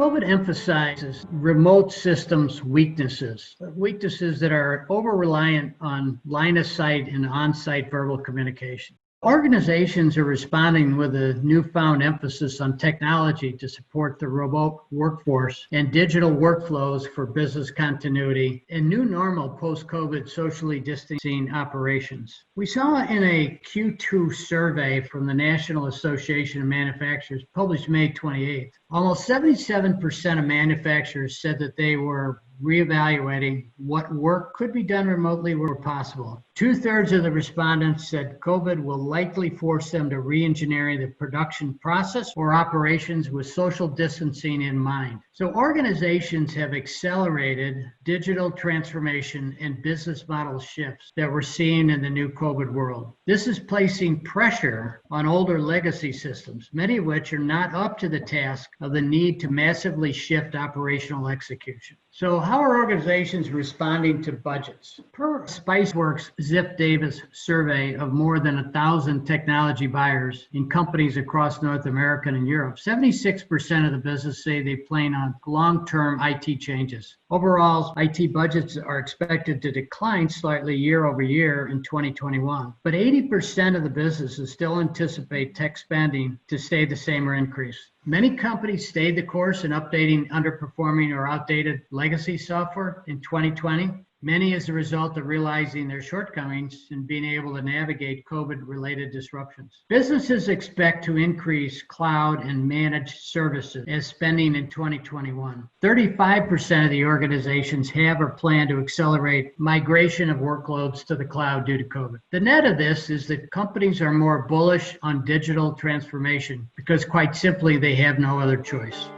COVID emphasizes remote systems weaknesses that are over-reliant on line of sight and on-site verbal communication. Organizations are responding with a newfound emphasis on technology to support the remote workforce and digital workflows for business continuity and new normal post-COVID socially distancing operations. We saw in a Q2 survey from the National Association of Manufacturers published May 28th, almost 77% of manufacturers said that they were reevaluating what work could be done remotely where possible. 2/3 of the respondents said COVID will likely force them to re-engineer the production process or operations with social distancing in mind. So organizations have accelerated digital transformation and business model shifts that we're seeing in the new COVID world. This is placing pressure on older legacy systems, many of which are not up to the task of the need to massively shift operational execution. So how are organizations responding to budgets? Per Spiceworks Ziff Davis survey of more than 1,000 technology buyers in companies across North America and Europe, 76% of the business say they plan on long-term IT changes. Overall, IT budgets are expected to decline slightly year over year in 2021, but 80% of the businesses still anticipate tech spending to stay the same or increase. Many companies stayed the course in updating underperforming or outdated legacy software in 2020. Many as a result of realizing their shortcomings and being able to navigate COVID-related disruptions. Businesses expect to increase cloud and managed services as spending in 2021. 35% of the organizations have or plan to accelerate migration of workloads to the cloud due to COVID. The net of this is that companies are more bullish on digital transformation because quite simply they have no other choice.